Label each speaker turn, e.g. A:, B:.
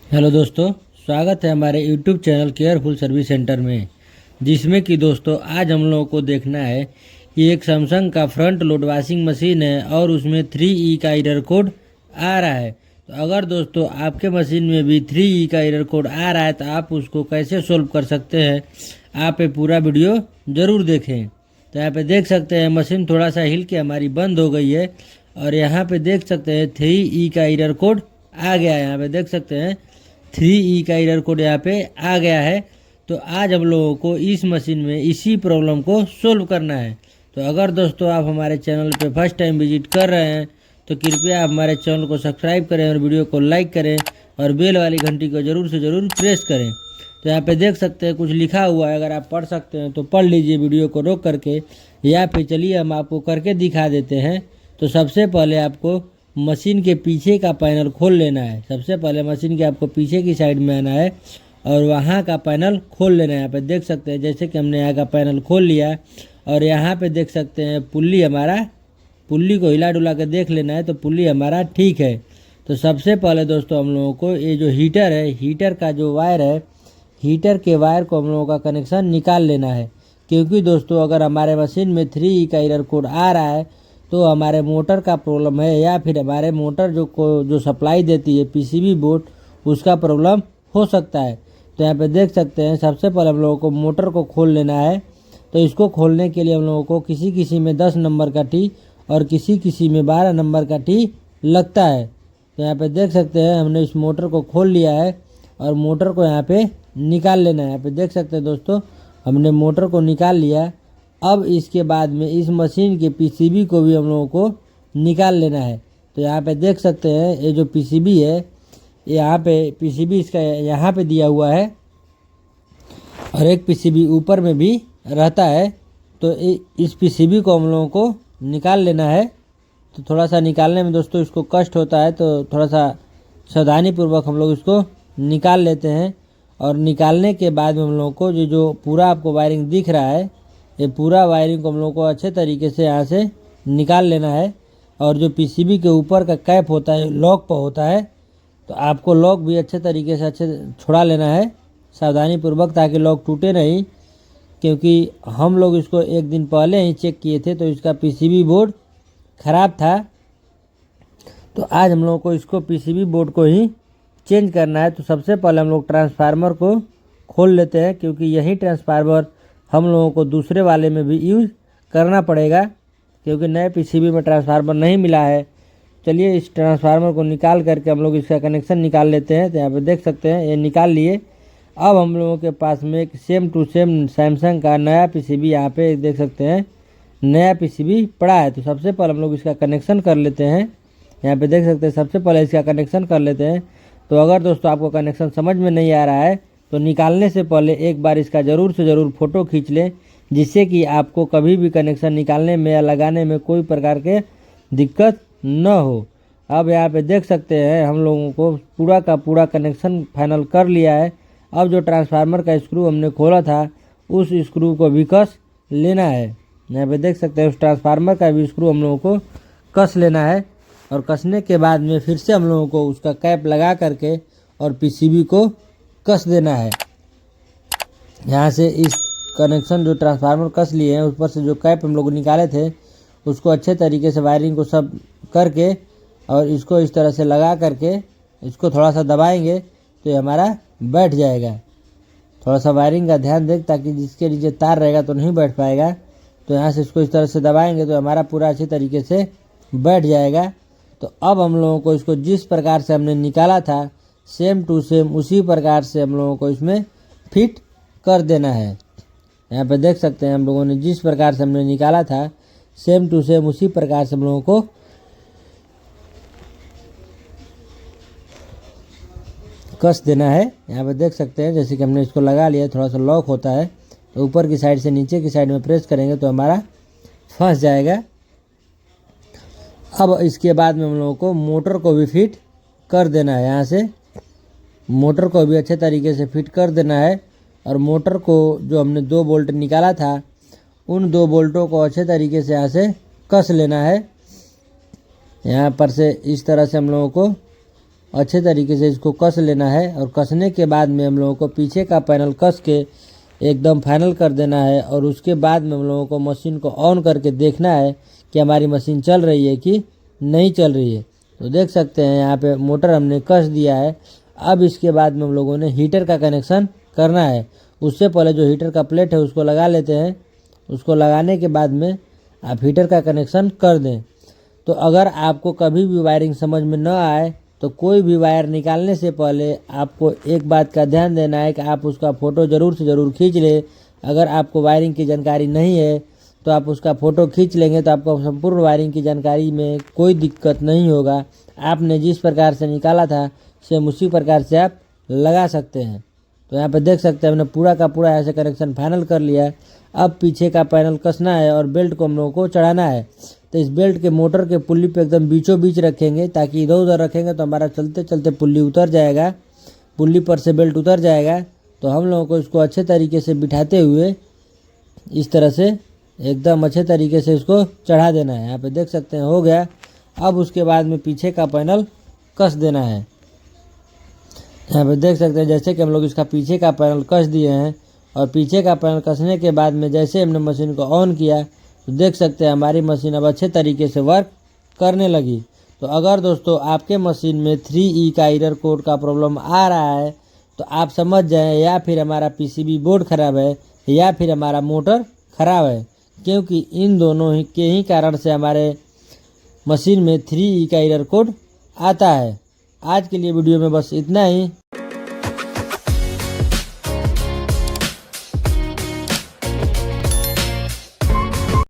A: Hello दोस्तों, स्वागत है हमारे YouTube channel careful service centre में। जिसमें कि दोस्तों आज हम लोगों को देखना है कि एक सैमसंग का फ्रंट लोड वॉशिंग मशीन है और उसमें 3E का एरर कोड आ रहा है। तो अगर दोस्तों आपके मशीन में भी 3E का एरर कोड आ रहा है तो आप उसको कैसे सोल्व कर सकते हैं, आप ये पूरा वीडियो ज़रूर देखें। तो यहाँ पे देख सकते हैं मशीन थोड़ा सा हिल के हमारी बंद हो गई है और यहाँ पे देख सकते हैं 3E का एरर कोड आ गया है। यहाँ पे देख सकते हैं 3E का एरर कोड यहाँ पे आ गया है। तो आज हम लोगों को इस मशीन में इसी प्रॉब्लम को सोल्व करना है। तो अगर दोस्तों आप हमारे चैनल पे फर्स्ट टाइम विजिट कर रहे हैं तो कृपया आप हमारे चैनल को सब्सक्राइब करें और वीडियो को लाइक करें और बेल वाली घंटी को ज़रूर से ज़रूर प्रेस करें। तो यहाँ पे देख सकते हैं कुछ लिखा हुआ है, अगर आप पढ़ सकते हैं तो पढ़ लीजिए वीडियो को रोक करके, या फिर चलिए हम आपको करके दिखा देते हैं। तो सबसे पहले आपको मशीन के पीछे का पैनल खोल लेना है। सबसे पहले मशीन के आपको पीछे की साइड में आना है और वहाँ का पैनल खोल लेना है। यहाँ पे देख सकते हैं जैसे कि हमने यहाँ का पैनल खोल लिया और यहाँ पे देख सकते हैं पुल्ली को हिला डुला के देख लेना है। तो पुल्ली हमारा ठीक है। तो सबसे पहले दोस्तों हम लोगों को ये जो हीटर है, हीटर का जो वायर है, हीटर के वायर को हम लोगों का कनेक्शन निकाल लेना है। क्योंकि दोस्तों अगर हमारे मशीन में 3E का एरर कोड आ रहा है तो हमारे मोटर का प्रॉब्लम है, या फिर हमारे मोटर जो सप्लाई देती है पीसीबी बोर्ड, उसका प्रॉब्लम हो सकता है। तो यहाँ पे देख सकते हैं सबसे पहले हम लोगों को मोटर को खोल लेना है। तो इसको खोलने के लिए हम लोगों को किसी किसी में 10 नंबर का टी और किसी किसी में 12 नंबर का टी लगता है। तो यहाँ पे देख सकते हैं हमने इस मोटर को खोल लिया है और मोटर को यहाँ पे निकाल लेना है। यहाँ पे देख सकते हैं दोस्तों हमने मोटर को निकाल लिया। अब इसके बाद में इस मशीन के पीसीबी को भी हम लोगों को निकाल लेना है। तो यहाँ पे देख सकते हैं ये जो पीसीबी है, यहाँ पे पीसीबी इसका यहाँ पे दिया हुआ है और एक पीसीबी ऊपर में भी रहता है। तो इस पीसीबी को हम लोगों को निकाल लेना है। तो थोड़ा सा निकालने में दोस्तों इसको कष्ट होता है, तो थोड़ा सा सावधानीपूर्वक हम लोग इसको निकाल लेते हैं। और निकालने के बाद में हम लोगों को जो पूरा आपको वायरिंग दिख रहा है, ये पूरा वायरिंग को हम लोग को अच्छे तरीके से यहाँ से निकाल लेना है। और जो पीसीबी के ऊपर का कैप होता है, लॉक पर होता है, तो आपको लॉक भी अच्छे तरीके से छुड़ा लेना है सावधानी पूर्वक, ताकि लॉक टूटे नहीं। क्योंकि हम लोग इसको एक दिन पहले ही चेक किए थे तो इसका पीसीबी बोर्ड ख़राब था। तो आज हम लोगों को इसको पीसीबी बोर्ड को ही चेंज करना है। तो सबसे पहले हम लोग ट्रांसफार्मर को खोल लेते हैं, क्योंकि यही ट्रांसफार्मर हम लोगों को दूसरे वाले में भी यूज़ करना पड़ेगा, क्योंकि नए पीसीबी में ट्रांसफार्मर नहीं मिला है। चलिए इस ट्रांसफार्मर को निकाल करके हम लोग इसका कनेक्शन निकाल लेते हैं। तो यहाँ पे देख सकते हैं ये निकाल लिए। अब हम लोगों के पास में एक सेम टू सेम सैमसंग का नया पीसीबी यहाँ पे देख सकते हैं नया पीसीबी पड़ा है। तो सबसे पहले हम लोग इसका कनेक्शन कर लेते हैं। यहाँ पे देख सकते हैं सबसे पहले इसका कनेक्शन कर लेते हैं। तो अगर दोस्तों आपको कनेक्शन समझ में नहीं आ रहा है तो निकालने से पहले एक बार इसका ज़रूर से ज़रूर फ़ोटो खींच लें, जिससे कि आपको कभी भी कनेक्शन निकालने में या लगाने में कोई प्रकार के दिक्कत न हो। अब यहाँ पे देख सकते हैं हम लोगों को पूरा का पूरा कनेक्शन फाइनल कर लिया है। अब जो ट्रांसफार्मर का स्क्रू हमने खोला था उस स्क्रू को भी कस लेना है। यहाँ पे देख सकते हैं उस ट्रांसफार्मर का भी स्क्रू हम लोगों को कस लेना है। और कसने के बाद में फिर से हम लोगों को उसका कैप लगा करके और पीसीबी को कस देना है। यहाँ से इस कनेक्शन जो ट्रांसफार्मर कस लिए हैं ऊपर से जो कैप हम लोग निकाले थे उसको अच्छे तरीके से वायरिंग को सब करके और इसको इस तरह से लगा करके इसको थोड़ा सा दबाएंगे तो ये हमारा बैठ जाएगा। थोड़ा सा वायरिंग का ध्यान दें, ताकि जिसके नीचे तार रहेगा तो नहीं बैठ पाएगा। तो यहाँ से इसको इस तरह से दबाएंगे तो हमारा पूरा अच्छी तरीके से बैठ जाएगा। तो अब हम लोगों को इसको जिस प्रकार से हमने निकाला था सेम टू सेम उसी प्रकार से हम लोगों को इसमें फिट कर देना है। यहाँ पे देख सकते हैं हम लोगों ने जिस प्रकार से हमने निकाला था सेम टू सेम उसी प्रकार से हम लोगों को कस देना है। यहाँ पे देख सकते हैं जैसे कि हमने इसको लगा लिया, थोड़ा सा लॉक होता है तो ऊपर की साइड से नीचे की साइड में प्रेस करेंगे तो हमारा फंस जाएगा। अब इसके बाद में हम लोगों को मोटर को भी फिट कर देना है। यहाँ से मोटर को भी अच्छे तरीके से फिट कर देना है। और मोटर को जो हमने 2 बोल्ट निकाला था उन 2 बोल्टों को अच्छे तरीके से यहाँ से कस लेना है। यहाँ पर से इस तरह से हम लोगों को अच्छे तरीके से इसको कस लेना है और कसने के बाद में हम लोगों को पीछे का पैनल कस के एकदम फाइनल कर देना है और उसके बाद में हम लोगों को मशीन को ऑन करके देखना है कि हमारी मशीन चल रही है कि नहीं चल रही है। तो देख सकते हैं यहाँ पे मोटर हमने कस दिया है। अब इसके बाद में हम लोगों ने हीटर का कनेक्शन करना है। उससे पहले जो हीटर का प्लेट है उसको लगा लेते हैं। उसको लगाने के बाद में आप हीटर का कनेक्शन कर दें। तो अगर आपको कभी भी वायरिंग समझ में न आए तो कोई भी वायर निकालने से पहले आपको एक बात का ध्यान देना है कि आप उसका फ़ोटो ज़रूर से ज़रूर खींच लें। अगर आपको वायरिंग की जानकारी नहीं है तो आप उसका फ़ोटो खींच लेंगे तो आपको संपूर्ण वायरिंग की जानकारी में कोई दिक्कत नहीं होगा। आपने जिस प्रकार से निकाला था सेम उसी प्रकार से आप लगा सकते हैं। तो यहाँ पे देख सकते हैं हमने पूरा का पूरा ऐसे कनेक्शन फाइनल कर लिया है। अब पीछे का पैनल कसना है और बेल्ट को हम लोगों को चढ़ाना है। तो इस बेल्ट के मोटर के पुल्ली पे एकदम बीचों बीच रखेंगे, ताकि इधर उधर रखेंगे तो हमारा चलते चलते पुल्ली उतर जाएगा, पुल्ली पर से बेल्ट उतर जाएगा। तो हम लोगों को इसको अच्छे तरीके से बिठाते हुए इस तरह से एकदम अच्छे तरीके से इसको चढ़ा देना है। यहाँ पे देख सकते हैं हो गया। अब उसके बाद में पीछे का पैनल कस देना है। यहाँ पे देख सकते हैं जैसे कि हम लोग इसका पीछे का पैनल कस दिए हैं और पीछे का पैनल कसने के बाद में जैसे हमने मशीन को ऑन किया तो देख सकते हैं हमारी मशीन अब अच्छे तरीके से वर्क करने लगी। तो अगर दोस्तों आपके मशीन में 3E का एरर कोड का प्रॉब्लम आ रहा है तो आप समझ जाएं या फिर हमारा पीसीबी बोर्ड ख़राब है या फिर हमारा मोटर ख़राब है, क्योंकि इन दोनों के ही कारण से हमारे मशीन में 3E का एरर कोड आता है। आज के लिए वीडियो में बस इतना ही।